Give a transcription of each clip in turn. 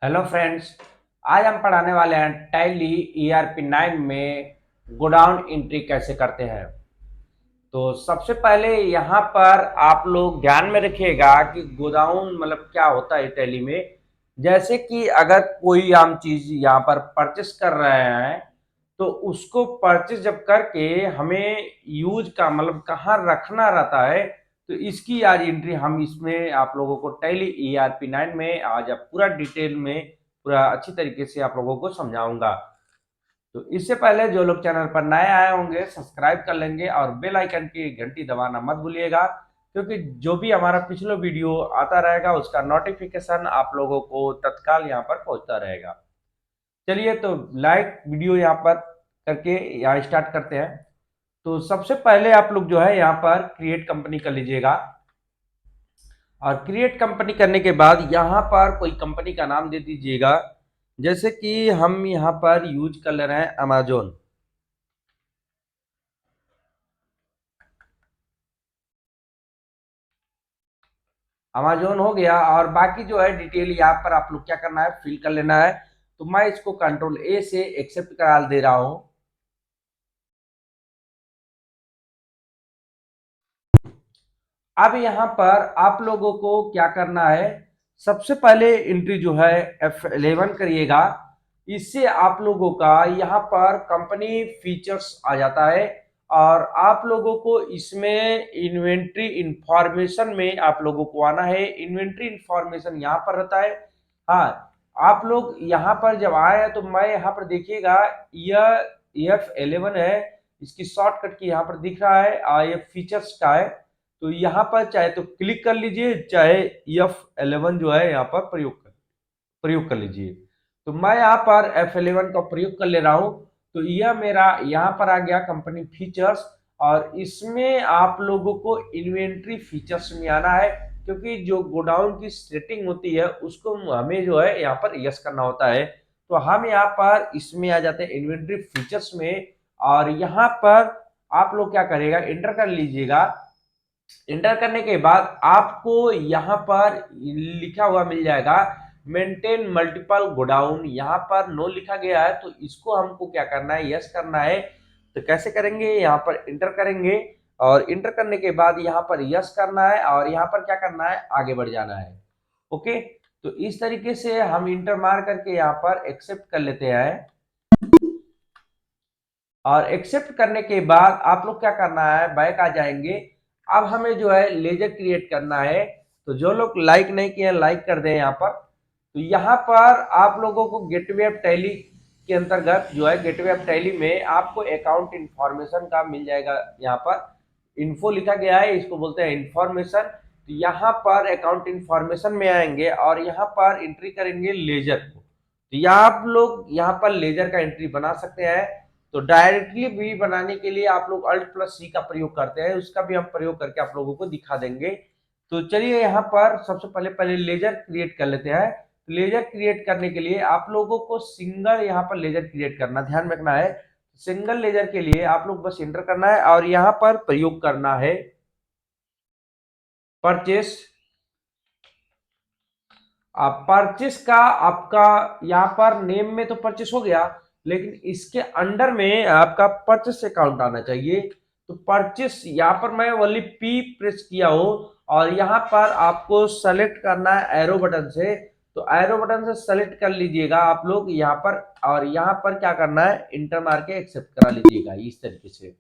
Hello friends. आज हम पढ़ाने वाले हैं टैली ईआरपी 9 में गोडाउन एंट्री कैसे करते हैं। तो सबसे पहले यहाँ पर आप लोग ध्यान में रखिएगा कि गोडाउन मतलब क्या होता है टैली में। जैसे कि अगर कोई हम चीज यहाँ पर परचेस कर रहे हैं तो उसको परचेस जब करके हमें यूज का मतलब कहाँ रखना रहता है, तो इसकी आज एंट्री हम इसमें आप लोगों को टैली ईआरपी 9 में आज आप पूरा डिटेल में पूरा अच्छी तरीके से आप लोगों को समझाऊंगा। तो इससे पहले जो लोग चैनल पर नए आए होंगे सब्सक्राइब कर लेंगे और बेल आइकन की घंटी दबाना मत भूलिएगा, क्योंकि जो भी हमारा पिछला वीडियो आता रहेगा उसका नोटिफिकेशन आप लोगों को तत्काल यहाँ पर पहुंचता रहेगा। चलिए तो लाइक वीडियो यहाँ पर करके यहाँ स्टार्ट करते हैं। तो सबसे पहले आप लोग जो है यहाँ पर क्रिएट कंपनी कर लीजिएगा और क्रिएट कंपनी करने के बाद यहाँ पर कोई कंपनी का नाम दे दीजिएगा। जैसे कि हम यहाँ पर यूज कर ले रहे हैं अमेजोन। अमेजोन हो गया और बाकी जो है डिटेल यहाँ पर आप लोग क्या करना है, फिल कर लेना है। तो मैं इसको कंट्रोल ए से एक्सेप्ट करा दे रहा हूं। अब यहाँ पर आप लोगों को क्या करना है, सबसे पहले एंट्री जो है F11 करिएगा। इससे आप लोगों का यहाँ पर कंपनी फीचर्स आ जाता है और आप लोगों को इसमें इन्वेंट्री इंफॉर्मेशन में आप लोगों को आना है। इन्वेंट्री इंफॉर्मेशन यहाँ पर रहता है। हाँ, आप लोग यहाँ पर जब आए हैं तो मैं यहाँ पर देखिएगा, यह F11 है, इसकी शॉर्टकट की यहाँ पर दिख रहा है और ये फीचर्स का है। तो यहाँ पर चाहे तो क्लिक कर लीजिए, चाहे F11 जो है यहाँ पर प्रयोग कर लीजिए। तो मैं यहाँ पर F11 का प्रयोग कर ले रहा हूँ। तो यह मेरा यहाँ पर आ गया कंपनी फीचर्स और इसमें आप लोगों को इन्वेंट्री फीचर्स में आना है, क्योंकि जो गोडाउन की सेटिंग होती है उसको हमें जो है यहाँ पर यस करना होता है। तो हम यहाँ पर इसमें आ जाते हैं इन्वेंट्री फीचर्स में और यहाँ पर आप लोग क्या करेगा, एंटर कर लीजिएगा। इंटर करने के बाद आपको यहाँ पर लिखा हुआ मिल जाएगा मेंटेन मल्टीपल गोडाउन। यहाँ पर नो लिखा गया है तो इसको हमको क्या करना है, यस करना है। तो कैसे करेंगे, यहाँ पर इंटर करेंगे और इंटर करने के बाद यहाँ पर यस करना है और यहाँ पर क्या करना है, आगे बढ़ जाना है। ओके, तो इस तरीके से हम इंटर मार करके यहाँ पर एक्सेप्ट कर लेते हैं और एक्सेप्ट करने के बाद आप लोग क्या करना है, बैक आ जाएंगे। अब हमें जो है लेजर क्रिएट करना है। तो जो लोग लाइक नहीं किए लाइक कर दें यहाँ पर। तो यहाँ पर आप लोगों को गेटवे ऑफ टैली के अंतर्गत जो है गेटवे ऑफ टैली में आपको अकाउंट इंफॉर्मेशन का मिल जाएगा। यहाँ पर इन्फो लिखा गया है, इसको बोलते हैं इंफॉर्मेशन। तो यहाँ पर अकाउंट इंफॉर्मेशन में आएंगे और यहाँ पर एंट्री करेंगे लेजर को। तो यहाँ आप लोग यहाँ पर लेजर का एंट्री बना सकते हैं। तो डायरेक्टली भी बनाने के लिए आप लोग अल्ट प्लस सी का प्रयोग करते हैं, उसका भी हम प्रयोग करके आप लोगों को दिखा देंगे। तो चलिए यहाँ पर सबसे पहले पहले लेजर क्रिएट कर लेते हैं। लेजर क्रिएट करने के लिए आप लोगों को सिंगल यहाँ पर लेजर क्रिएट करना, ध्यान में रखना है। सिंगल लेजर के लिए आप लोग बस एंटर करना है और यहाँ पर प्रयोग करना है परचेस। परचेस का आपका यहाँ पर नेम में तो परचेस हो गया, लेकिन इसके अंडर में आपका परचेस अकाउंट आना चाहिए। तो परचेस यहाँ पर मैं ओनली पी प्रेस किया हूँ और यहाँ पर आपको सेलेक्ट करना है एरो बटन से। तो एरो बटन से सेलेक्ट कर लीजिएगा आप लोग यहाँ पर और यहाँ पर क्या करना है, इंटर मार के एक्सेप्ट करा लीजिएगा इस तरीके से।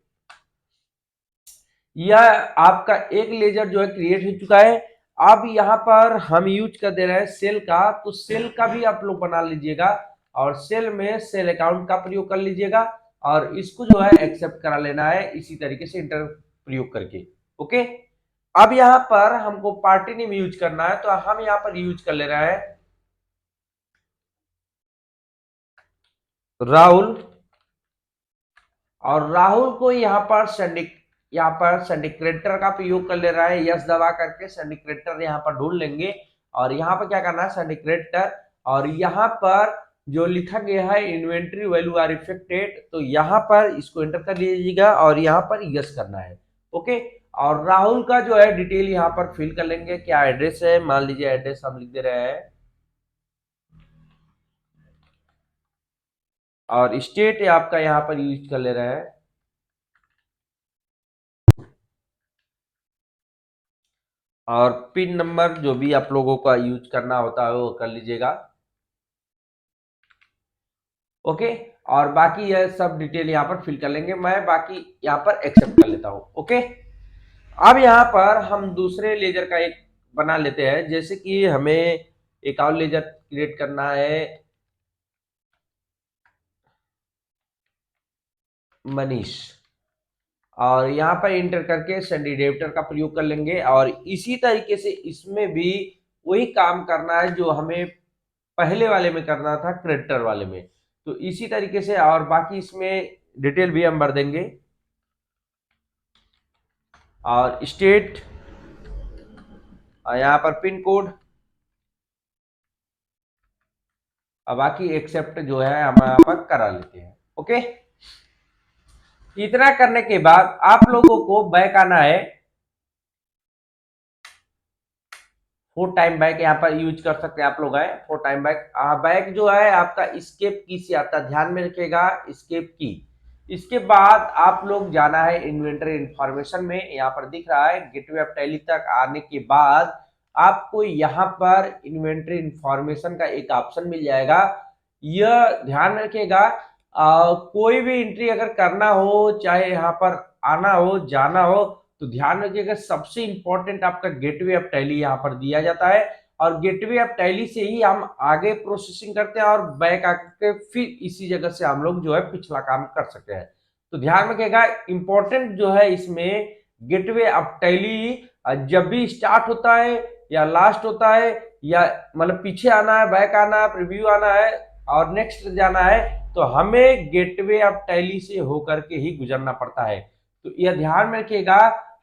यह आपका एक लेजर जो है क्रिएट हो चुका है। अब यहाँ पर हम यूज कर दे रहे हैं सेल का, तो सेल का भी आप लोग बना लीजिएगा और सेल में सेल अकाउंट का प्रयोग कर लीजिएगा और इसको जो है एक्सेप्ट करा लेना है इसी तरीके से इंटर प्रयोग करके। ओके, अब यहाँ पर हमको पार्टी नेम यूज करना है, तो हम यहाँ पर यूज कर ले रहे हैं राहुल। और राहुल को यहाँ पर सिंडिकेटर का प्रयोग कर ले रहा है, यस दबा करके सिंडिकेटर यहाँ पर ढूंढ लेंगे और यहाँ पर क्या करना है सिंडिकेटर। और यहाँ पर जो लिखा गया है इन्वेंट्री वैल्यू आर इफेक्टेड, तो यहाँ पर इसको एंटर कर लीजिएगा और यहाँ पर यस करना है। ओके, और राहुल का जो है डिटेल यहाँ पर फिल कर लेंगे, क्या एड्रेस है, मान लीजिए एड्रेस हम लिख दे रहे हैं और स्टेट आपका यहाँ पर यूज कर ले रहे हैं, और पिन नंबर जो भी आप लोगों का यूज करना होता है वो कर लीजिएगा। ओके, और बाकी यह सब डिटेल यहाँ पर फिल कर लेंगे, मैं बाकी यहाँ पर एक्सेप्ट कर लेता हूँ। ओके, अब यहाँ पर हम दूसरे लेजर का एक बना लेते हैं, जैसे कि हमें एक और लेजर क्रिएट करना है, मनीष, और यहाँ पर इंटर करके सैंडी डेविटर का प्रयोग कर लेंगे, और इसी तरीके से इसमें भी वही काम करना है जो हमें पहले वाले में करना था, क्रेडिटर वाले में। तो इसी तरीके से, और बाकी इसमें डिटेल भी हम भर देंगे, और स्टेट, और यहाँ पर पिन कोड, और बाकी एक्सेप्ट जो है हम यहाँ पर करा लेते हैं। ओके, इतना करने के बाद आप लोगों को बैक आना है, 4 टाइम बैक यहाँ पर यूज कर सकते हैं आप लोग है, 4 टाइम बैक। बैक जो है आपका स्केप की से आता है, ध्यान में रखिएगा, स्केप की। इसके बाद आप लोग जाना है इन्वेंटरी इंफॉर्मेशन में, यहाँ पर दिख रहा है गेटवे ऑफ टैली तक आने के बाद आपको यहाँ पर इन्वेंटरी इंफॉर्मेशन का एक ऑप्शन मिल जाएगा। यह ध्यान रखिएगा, कोई भी एंट्री अगर करना हो, चाहे यहाँ पर आना हो जाना हो, तो ध्यान रखिएगा सबसे इंपॉर्टेंट आपका गेटवे ऑफ टैली यहाँ पर दिया जाता है, और गेटवे ऑफ टैली से ही हम आगे प्रोसेसिंग करते हैं, और बैक आके फिर इसी जगह से हम लोग जो है पिछला काम कर सकते हैं। तो ध्यान रखिएगा, इंपॉर्टेंट जो है इसमें गेटवे ऑफ टैली जब भी स्टार्ट होता है या लास्ट होता है, या मतलब पीछे आना है, बैक आना है, प्रीव्यू आना है और नेक्स्ट जाना है, तो हमें गेटवे ऑफ टैली से होकर के ही गुजरना पड़ता है। तो यह ध्यान में रखिएगा,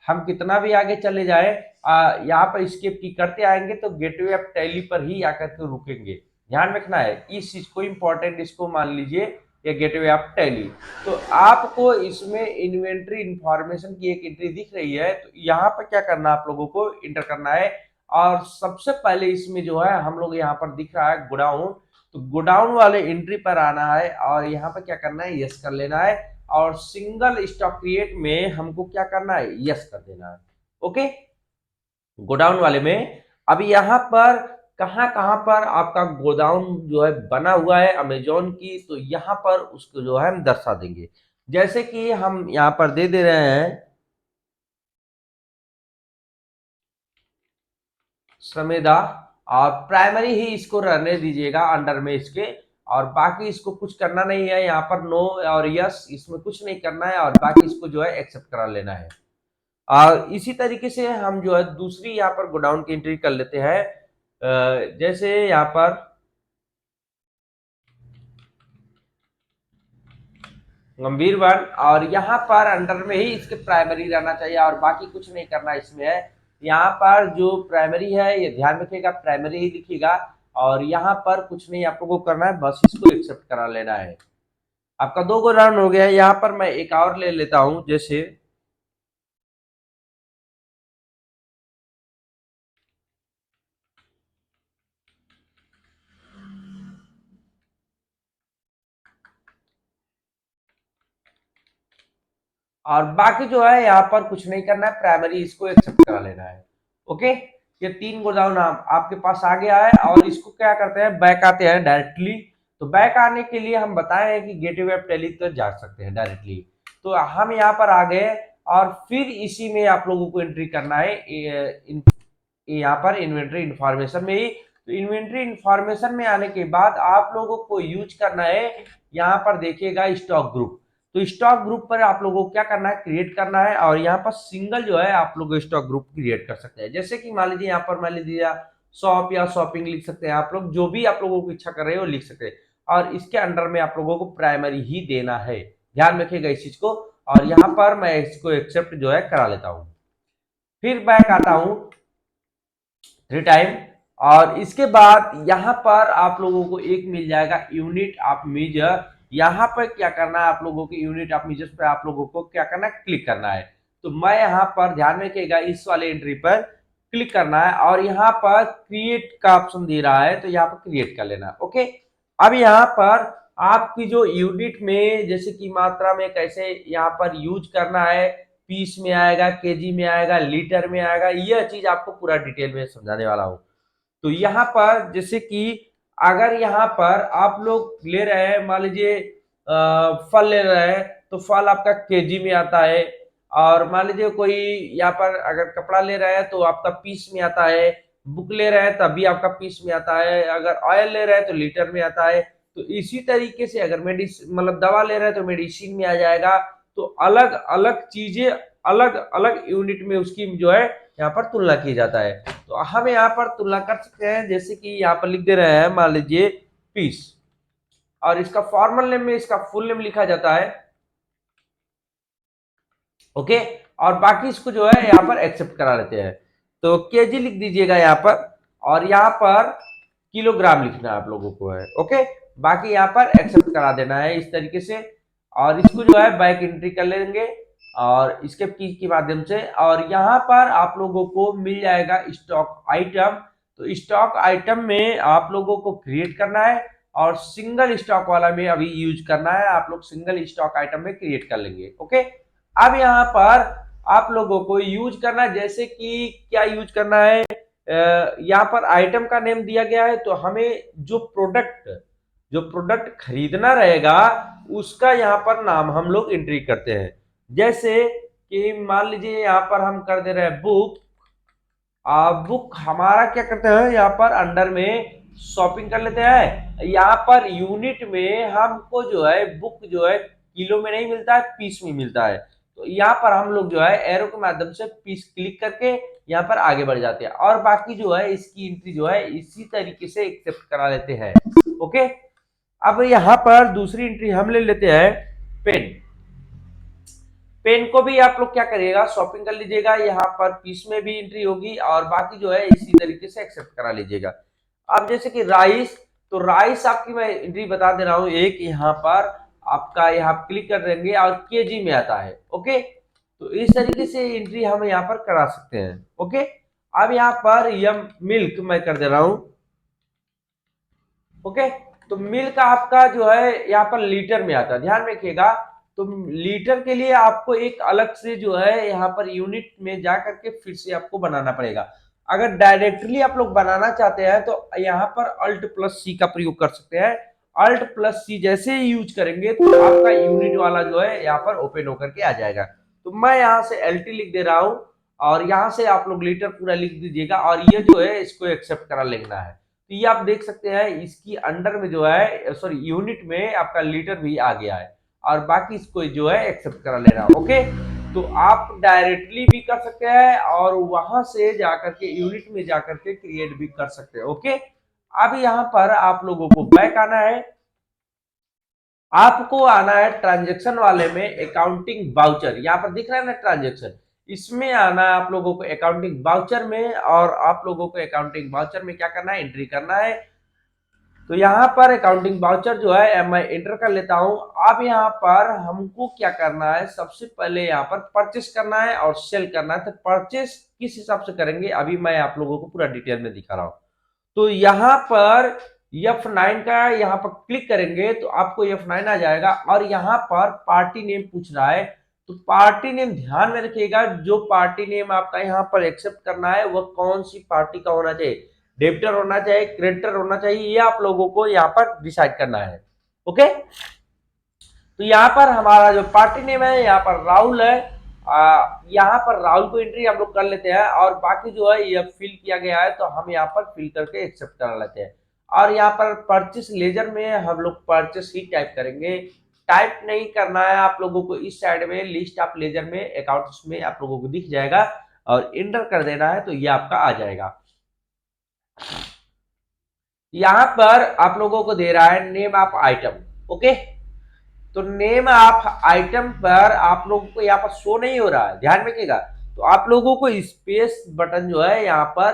हम कितना भी आगे चले जाए, यहाँ पर स्किप की करते आएंगे तो गेटवे ऑफ टैली पर ही आकर के रुकेंगे। ध्यान रखना है इस चीज को, इंपॉर्टेंट, इसको मान लीजिए ये गेटवे ऑफ टैली। तो आपको इसमें इन्वेंट्री इंफॉर्मेशन की एक एंट्री दिख रही है, तो यहाँ पर क्या करना है, आप लोगों को इंटर करना है, और सबसे पहले इसमें जो है हम लोग यहाँ पर दिख रहा है गोडाउन, तो गोडाउन वाले एंट्री पर आना है, और यहाँ पर क्या करना है, यस कर लेना है, और सिंगल स्टॉक क्रिएट में हमको क्या करना है, यस कर देना है। ओके, गोडाउन वाले में अब यहाँ पर कहां कहां पर आपका गोडाउन जो है बना हुआ है अमेजोन की, तो यहाँ पर उसको जो है हम दर्शा देंगे, जैसे कि हम यहाँ पर दे दे रहे हैं समेदा, और प्राइमरी ही इसको रहने दीजिएगा अंडर में इसके, और बाकी इसको कुछ करना नहीं है, यहाँ पर नो और यस इसमें कुछ नहीं करना है, और बाकी इसको जो है एक्सेप्ट करा लेना है। और इसी तरीके से हम जो है दूसरी यहाँ पर गोडाउन की एंट्री कर लेते हैं, जैसे यहाँ पर गंभीर वन, और यहाँ पर अंडर में ही इसके प्राइमरी रहना चाहिए, और बाकी कुछ नहीं करना इसमें है। यहाँ पर जो प्राइमरी है ये ध्यान रखिएगा, प्राइमरी ही लिखिएगा, और यहाँ पर कुछ नहीं आप लोगों को करना है, बस इसको एक्सेप्ट करा लेना है। आपका 2 गोडाउन हो गया है। यहाँ पर मैं एक और ले लेता हूँ, जैसे और बाकी जो है यहाँ पर कुछ नहीं करना है, प्राइमरी इसको एक्सेप्ट करा लेना है। ओके, ये 3 गोडाउन आपके पास आ गया है, और इसको क्या करते हैं, बैक आते हैं डायरेक्टली। तो बैक आने के लिए हम बताए हैं कि गेटवे ऑफ टैली तक जा सकते हैं डायरेक्टली, तो हम यहाँ पर आ गए, और फिर इसी में आप लोगों को एंट्री करना है, यहाँ पर इन्वेंट्री इंफॉर्मेशन में ही। तो इन्वेंट्री इंफॉर्मेशन में आने के बाद आप लोगों को यूज करना है, यहाँ पर देखिएगा स्टॉक ग्रुप। तो स्टॉक ग्रुप पर आप लोगों को क्या करना है, क्रिएट करना है, और यहाँ पर सिंगल जो है आप लोग स्टॉक ग्रुप क्रिएट कर सकते हैं, जैसे कि मान लीजिए यहाँ पर मान लीजिए शॉप या शॉपिंग लिख सकते हैं आप लोग, जो भी आप लोगों को इच्छा कर रहे हो लिख सकते हैं, और इसके अंडर में आप लोगों को प्राइमरी ही देना है, ध्यान रखिएगा इस चीज को। और यहाँ पर मैं इसको एक्सेप्ट जो है करा लेता हूँ, फिर बैक आता हूँ 3 टाइम, और इसके बाद यहाँ पर आप लोगों को एक मिल जाएगा यूनिट ऑफ मेजर। यहाँ पर क्या करना है, आप लोगों के यूनिट ऑफ मेजर्स पे आप लोगों को क्या करना है, क्लिक करना है। तो मैं यहाँ पर ध्यान रखिएगा इस वाले एंट्री पर क्लिक करना है, और यहाँ पर क्रिएट का ऑप्शन दे रहा है, तो यहाँ पर क्रिएट कर लेना। ओके, अब यहाँ पर आपकी जो यूनिट में जैसे कि मात्रा में कैसे यहाँ पर यूज करना है, पीस में आएगा, केजी में आएगा, लीटर में आएगा, यह चीज आपको पूरा डिटेल में समझाने वाला हूँ। तो यहाँ पर जैसे कि अगर यहाँ पर आप लोग ले रहे हैं, मान लीजिए फल ले रहे हैं तो फल आपका केजी में आता है, और मान लीजिए कोई यहाँ पर अगर कपड़ा ले रहा है तो आपका पीस में आता है, बुक ले रहे हैं तब भी आपका पीस में आता है, अगर ऑयल ले रहे हैं तो लीटर में आता है। तो इसी तरीके से अगर मेडिसिन मतलब दवा ले रहे हैं तो मेडिसिन में आ जाएगा। तो अलग अलग चीजें अलग अलग यूनिट में उसकी जो है यहाँ पर तुलना की जाता है। तो हम यहाँ पर तुलना कर सकते हैं, जैसे कि यहाँ पर लिख दे रहे हैं मान लीजिए पीस, और इसका फॉर्मल नेम में इसका फुल नेम लिखा जाता है, ओके। और बाकी इसको जो है यहाँ पर एक्सेप्ट करा लेते हैं। तो केजी लिख दीजिएगा यहाँ पर, और यहाँ पर किलोग्राम लिखना है आप लोगों को है, ओके। बाकी यहाँ पर एक्सेप्ट करा देना है इस तरीके से, और इसको जो है बैक एंट्री कर लेंगे और इसके की के माध्यम से, और यहाँ पर आप लोगों को मिल जाएगा स्टॉक आइटम। तो स्टॉक आइटम में आप लोगों को क्रिएट करना है, और सिंगल स्टॉक वाला में अभी यूज करना है, आप लोग सिंगल स्टॉक आइटम में क्रिएट कर लेंगे, ओके। अब यहाँ पर आप लोगों को यूज करना, जैसे कि क्या यूज करना है, यहाँ पर आइटम का नेम दिया गया है, तो हमें जो प्रोडक्ट खरीदना रहेगा उसका यहाँ पर नाम हम लोग एंट्री करते हैं। जैसे कि मान लीजिए यहाँ पर हम कर दे रहे हैं बुक, बुक हमारा क्या करते हैं यहाँ पर अंडर में शॉपिंग कर लेते हैं। यहाँ पर यूनिट में हमको जो है बुक जो है किलो में नहीं मिलता है, पीस में मिलता है। तो यहाँ पर हम लोग जो है एरो के माध्यम से पीस क्लिक करके यहाँ पर आगे बढ़ जाते हैं, और बाकी जो है इसकी एंट्री जो है इसी तरीके से एक्सेप्ट करा लेते हैं, ओके। अब यहाँ पर दूसरी एंट्री हम ले लेते हैं पेन। पेन को भी आप लोग क्या करिएगा, शॉपिंग कर लीजिएगा, यहाँ पर पीस में भी एंट्री होगी, और बाकी जो है इसी तरीके से एक्सेप्ट करा लीजिएगा। अब जैसे कि राइस, तो राइस आपकी मैं एंट्री बता दे रहा हूँ, एक यहाँ पर आपका यहाँ क्लिक कर देंगे और केजी में आता है, ओके। तो इस तरीके से एंट्री हम यहाँ पर करा सकते हैं, ओके। अब यहाँ पर यम मिल्क मैं कर दे रहा हूँ, ओके। तो मिल्क आपका जो है यहाँ पर लीटर में आता है, ध्यान रखिएगा। तो लीटर के लिए आपको एक अलग से जो है यहाँ पर यूनिट में जा करके फिर से आपको बनाना पड़ेगा। अगर डायरेक्टली आप लोग बनाना चाहते हैं तो यहाँ पर अल्ट प्लस सी का प्रयोग कर सकते हैं। अल्ट प्लस सी जैसे ही यूज करेंगे तो आपका यूनिट वाला जो है यहाँ पर ओपन होकर के आ जाएगा। तो मैं यहाँ से एल लिख दे रहा हूँ, और यहाँ से आप लोग लीटर पूरा लिख दीजिएगा, और ये जो है इसको एक्सेप्ट करा लेना है। तो ये आप देख सकते हैं इसकी अंडर में जो है सॉरी यूनिट में आपका लीटर भी आ गया है, और बाकी इसको जो है एक्सेप्ट करा ले रहा, ओके। तो आप डायरेक्टली भी कर सकते हैं और वहां से जाकर के यूनिट में जाकर के क्रिएट भी कर सकते हैं, ओके। अब यहाँ पर आप लोगों को बैक आना है, आपको आना है ट्रांजेक्शन वाले में अकाउंटिंग बाउचर, यहाँ पर दिख रहा है ना ट्रांजेक्शन, इसमें आना है आप लोगों को अकाउंटिंग बाउचर में, और आप लोगों को अकाउंटिंग बाउचर में क्या करना है, एंट्री करना है। तो यहाँ पर अकाउंटिंग बाउचर जो है मैं एंटर कर लेता हूँ। अब यहाँ पर हमको क्या करना है, सबसे पहले यहाँ पर परचेस करना है और सेल करना है। तो परचेस किस हिसाब से करेंगे अभी मैं आप लोगों को पूरा डिटेल में दिखा रहा हूँ। तो यहाँ पर F9 का यहाँ पर क्लिक करेंगे तो आपको F9 आ जाएगा, और यहाँ पर पार्टी नेम पूछ रहा है। तो पार्टी नेम ध्यान में रखिएगा, जो पार्टी नेम आपका यहाँ पर एक्सेप्ट करना है वह कौन सी पार्टी का होना चाहिए, डेबिटर होना चाहिए, क्रेडिटर होना चाहिए, ये आप लोगों को यहाँ पर डिसाइड करना है, ओके। तो यहाँ पर हमारा जो पार्टी नेम है यहाँ पर राहुल है, यहाँ पर राहुल को एंट्री हम लोग कर लेते हैं, और बाकी जो है ये फिल किया गया है तो हम यहाँ पर फिल करके एक्सेप्ट कर लेते हैं। और यहाँ पर परचेस लेजर में हम लोग परचेस ही टाइप करेंगे, टाइप नहीं करना है आप लोगों को। इस साइड में लिस्ट ऑफ लेजर में अकाउंट्स में आप लोगों को दिख जाएगा, और एंटर कर देना है तो ये आपका आ जाएगा। यहाँ पर आप लोगों को दे रहा है नेम ऑफ आइटम, ओके। तो नेम ऑफ आइटम पर आप लोगों को यहाँ पर शो नहीं हो रहा है, ध्यान रखिएगा। तो आप लोगों को स्पेस बटन जो है यहाँ पर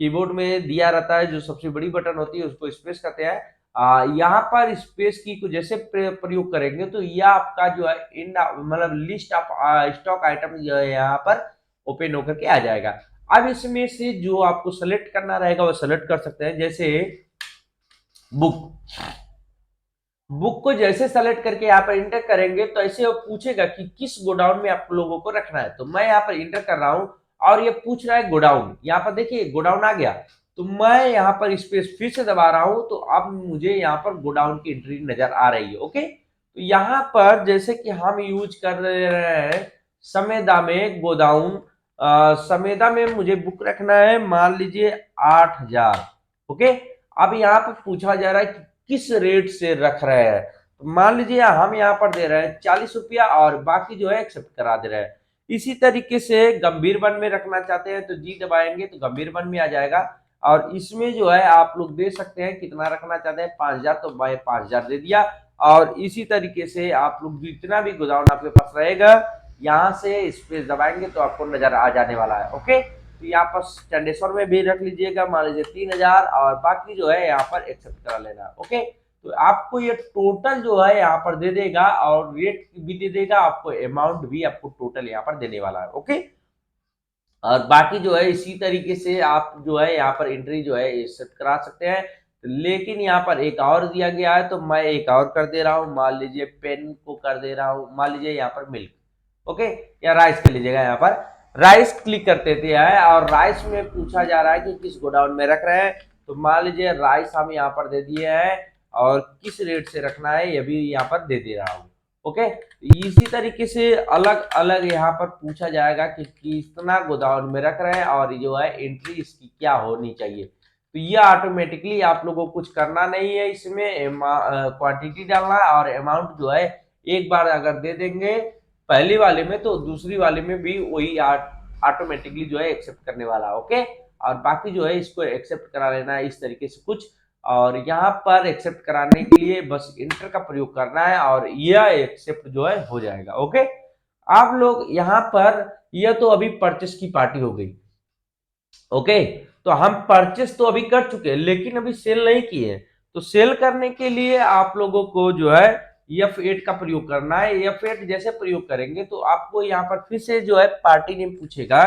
कीबोर्ड में दिया रहता है, जो सबसे बड़ी बटन होती है उसको स्पेस कहते हैं। यहाँ पर स्पेस की को जैसे प्रयोग करेंगे तो यह आपका जो है इन मतलब लिस्ट ऑफ स्टॉक आइटम जो है यहाँ पर ओपन होकर के आ जाएगा। अब इसमें से जो आपको सेलेक्ट करना रहेगा वो सेलेक्ट कर सकते हैं, जैसे बुक। बुक को जैसे सेलेक्ट करके यहाँ पर इंटर करेंगे तो ऐसे वो पूछेगा कि किस गोडाउन में आप लोगों को रखना है। तो मैं यहाँ पर इंटर कर रहा हूँ और ये पूछ रहा है गोडाउन। यहाँ पर देखिए गोडाउन आ गया, तो मैं यहाँ पर स्पेस फिर से दबा रहा हूँ, तो अब मुझे यहाँ पर गोडाउन की एंट्री नजर आ रही है। ओके, तो यहाँ पर जैसे कि हम यूज कर रहे हैं समेदा में गोडाउन, समेदा में मुझे बुक रखना है मान लीजिए 8,000। ओके, अब यहाँ पर पूछा जा रहा है कि किस रेट से रख रहे हैं। तो मान लीजिए हम यहाँ पर दे रहे हैं 40 रुपया और बाकी जो है एक्सेप्ट करा दे रहे हैं। इसी तरीके से गंभीर वन में रखना चाहते हैं तो जी दबाएंगे तो गंभीर वन में आ जाएगा। और इसमें जो है आप लोग दे सकते हैं कितना रखना चाहते हैं 5,000, तो मैं 5,000 दे दिया। और इसी तरीके से आप लोग जितना भी गोदाम आपके पास रहेगा यहाँ से स्पेस दबाएंगे तो आपको नजर आ जाने वाला है। ओके, तो यहाँ पर चंडेश्वर में भी रख लीजिएगा मान लीजिए 3,000 और बाकी जो है यहाँ पर एक्सेप्ट करा लेना। ओके, तो आपको ये टोटल जो है यहाँ पर दे देगा और रेट भी दे देगा, आपको अमाउंट भी आपको टोटल यहाँ पर देने वाला है। ओके, और बाकी जो है इसी तरीके से आप जो है यहाँ पर एंट्री जो है सेट करा सकते हैं। लेकिन यहाँ पर एक और दिया गया है तो मैं एक और कर दे रहा हूँ, मान लीजिए पेन को कर दे रहा हूँ, मान लीजिए यहाँ पर मिल्क। ओके, या राइस कर लीजिएगा, यहाँ पर राइस क्लिक करते थे है और राइस में पूछा जा रहा है कि किस गोडाउन में रख रहे हैं। तो मान लीजिए राइस हम यहाँ पर दे दिए हैं और किस रेट से रखना है ये भी यहाँ पर दे दे रहा हूँ। ओके, इसी तरीके से अलग अलग यहाँ पर पूछा जाएगा कि कितना गोदाम में रख रहे हैं और जो है एंट्री इसकी क्या होनी चाहिए। तो ये ऑटोमेटिकली आप लोगों को कुछ करना नहीं है, इसमें क्वांटिटी डालना है और अमाउंट जो है एक बार अगर दे देंगे पहली वाले में तो दूसरी वाले में भी वही ऑटोमेटिकली जो है एक्सेप्ट करने वाला। ओके, और बाकी जो है इसको एक्सेप्ट करा लेना है इस तरीके से कुछ। और यहाँ पर एक्सेप्ट कराने के लिए बस इंटर का प्रयोग करना है और यह एक्सेप्ट जो है हो जाएगा। ओके, आप लोग यहाँ पर यह तो अभी परचेस की पार्टी हो गई। ओके, तो हम परचेस तो अभी कर चुके हैं लेकिन अभी सेल नहीं किए। तो सेल करने के लिए आप लोगों को जो है F8 का प्रयोग करना है। F8 जैसे प्रयोग करेंगे तो आपको यहाँ पर फिर से जो है पार्टी नेम पूछेगा।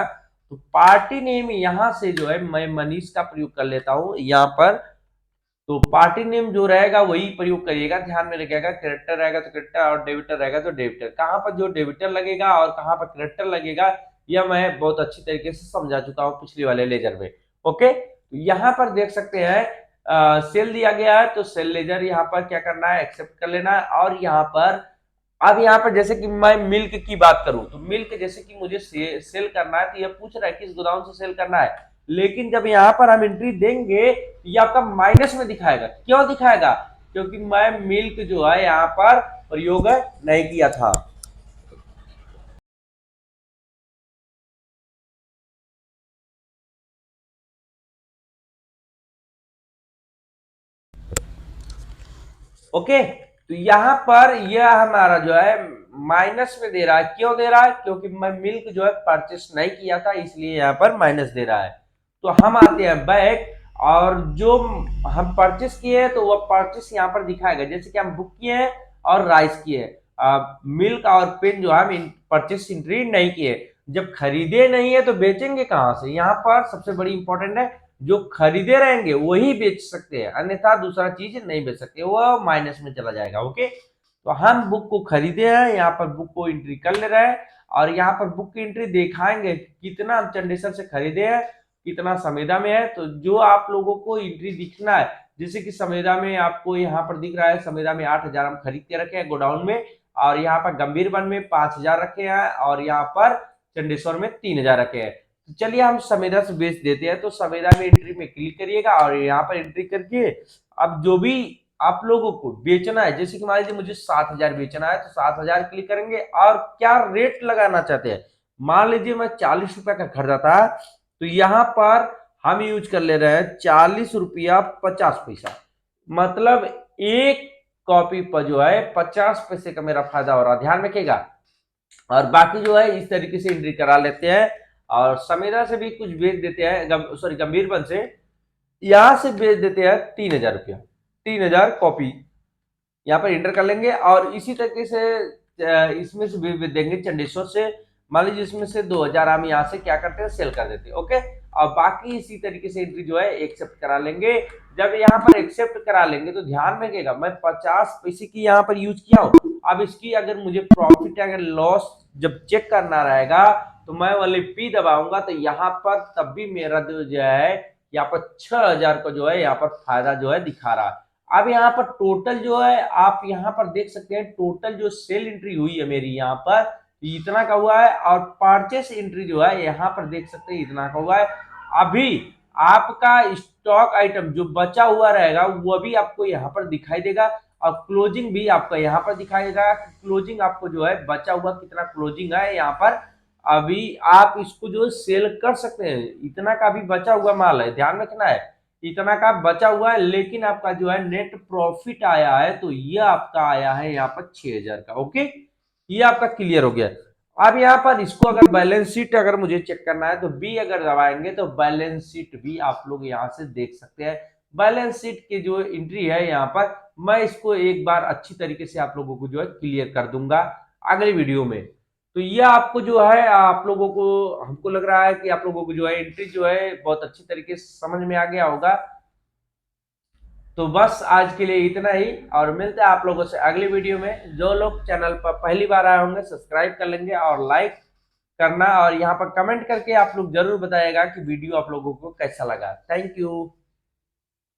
तो पार्टी नेम यहाँ से जो है मैं मनीष का प्रयोग कर लेता हूँ यहाँ पर। तो पार्टी नेम जो रहेगा वही प्रयोग करिएगा, ध्यान में रखिएगा। कैरेक्टर रहेगा तो कैरेक्टर और डेबिटर रहेगा तो डेबिटर। कहाँ पर जो डेबिटर लगेगा और कहाँ पर कैरेक्टर लगेगा यह मैं बहुत अच्छी तरीके से समझा चुका हूँ पिछली वाले लेजर में। ओके, तो यहाँ पर देख सकते हैं सेल दिया गया है तो सेल लेजर यहाँ पर क्या करना है एक्सेप्ट कर लेना है। और यहाँ पर अब यहाँ पर जैसे कि मैं मिल्क की बात करूं तो मिल्क जैसे कि मुझे सेल करना है तो यह पूछ रहा है किस गोदाम से सेल करना है। लेकिन जब यहाँ पर हम एंट्री देंगे ये आपका माइनस में दिखाएगा। क्यों दिखाएगा? क्योंकि मैं मिल्क जो है यहाँ पर प्रयोग नहीं किया था। ओके, तो यहाँ पर यह हमारा जो है माइनस में दे रहा है। क्यों दे रहा है? क्योंकि मैं मिल्क जो है परचेस नहीं किया था इसलिए यहाँ पर माइनस दे रहा है। तो हम आते हैं बैक और जो हम परचेस किए हैं तो वह परचेस यहाँ पर दिखाएगा। जैसे कि हम बुक किए हैं और राइस किए मिल्क और पेन जो है हम परचेस एंट्री नहीं किए। जब खरीदे नहीं है तो बेचेंगे कहाँ से? यहाँ पर सबसे बड़ी इंपॉर्टेंट है जो खरीदे रहेंगे वही बेच सकते हैं, अन्यथा दूसरा चीज नहीं बेच सकते, वो माइनस में चला जाएगा। ओके, तो हम बुक को खरीदे हैं, यहाँ पर बुक को एंट्री कर ले रहे हैं और यहाँ पर बुक की एंट्री दिखाएंगे कितना हम चंडेसर से खरीदे हैं कितना समेधा में है। तो जो आप लोगों को एंट्री दिखना है जैसे कि समेधा में आपको यहाँ पर दिख रहा है, समेधा में 8,000 हम खरीद के रखे हैं गोडाउन में और यहाँ पर गंभीर वन में 5,000 रखे हैं और यहाँ पर चंडेश्वर में 3,000 रखे हैं। तो चलिए हम समेधा से बेच देते हैं। तो समेधा में एंट्री में क्लिक करिएगा और यहाँ पर एंट्री करके अब जो भी आप लोगों को बेचना है जैसे कि मान लीजिए मुझे 7,000 बेचना है तो 7,000 क्लिक करेंगे और क्या रेट लगाना चाहते हैं। मान लीजिए मैं 40 रुपए का खरीदा था तो यहाँ पर हम यूज कर ले रहे हैं 40 रुपया 50 पैसा, मतलब एक कॉपी पर जो है 50 पैसे का मेरा फायदा हो रहा है, ध्यान रखिएगा। और बाकी जो है इस तरीके से एंट्री करा लेते हैं और समेरा से भी कुछ बेच देते हैं, सॉरी गंभीरपन से यहाँ से बेच देते हैं 3,000 रुपया, 3,000 कॉपी यहाँ पर एंटर कर लेंगे। और इसी तरीके से इसमें से भी देंगे चंडेश्वर से, मान लीजिए इसमें से 2,000 हम यहाँ से क्या करते हैं सेल कर देते हैं। ओके, और बाकी इसी तरीके से एंट्री जो है एक्सेप्ट करा लेंगे। जब यहाँ पर एक्सेप्ट करा लेंगे तो ध्यान में रखिएगा, मैं 50 पैसे की यहाँ पर यूज किया हूँ। अब इसकी अगर मुझे प्रॉफिट अगर लॉस जब चेक करना रहेगा तो मैं वाले पी दबाऊंगा, तो यहाँ पर तब भी मेरा जो है यहाँ पर 6000 का जो है यहाँ पर फायदा जो है दिखा रहा है। अब यहाँ पर टोटल जो है आप यहाँ पर देख सकते हैं, टोटल जो सेल एंट्री हुई है मेरी यहाँ पर इतना का हुआ है, और परचेस एंट्री जो है यहाँ पर देख सकते हैं इतना का हुआ है। अभी आपका स्टॉक आइटम जो बचा हुआ रहेगा वो भी आपको यहाँ पर दिखाई देगा, और क्लोजिंग भी आपका यहाँ पर दिखाई देगा। क्लोजिंग आपको जो है बचा हुआ कितना क्लोजिंग है यहाँ पर, अभी आप इसको जो सेल कर सकते हैं। इतना का भी बचा हुआ माल है, ध्यान रखना है, इतना का बचा हुआ है, लेकिन आपका जो है नेट प्रॉफिट आया है तो ये आपका आया है यहाँ पर 6000 का। ओके, ये आपका क्लियर हो गया। अब यहाँ पर इसको अगर बैलेंस शीट अगर मुझे चेक करना है तो बी अगर दबाएंगे तो बैलेंस शीट भी आप लोग यहाँ से देख सकते हैं। बैलेंस शीट की जो एंट्री है यहाँ पर मैं इसको एक बार अच्छी तरीके से आप लोगों को जो है क्लियर कर दूंगा अगले वीडियो में। तो ये आपको जो है आप लोगों को, हमको लग रहा है कि आप लोगों को जो है एंट्री जो है बहुत अच्छी तरीके से समझ में आ गया होगा। तो बस आज के लिए इतना ही, और मिलते हैं आप लोगों से अगली वीडियो में। जो लोग चैनल पर पहली बार आए होंगे सब्सक्राइब कर लेंगे और लाइक करना, और यहाँ पर कमेंट करके आप लोग जरूर बताइएगा कि वीडियो आप लोगों को कैसा लगा। Thank you.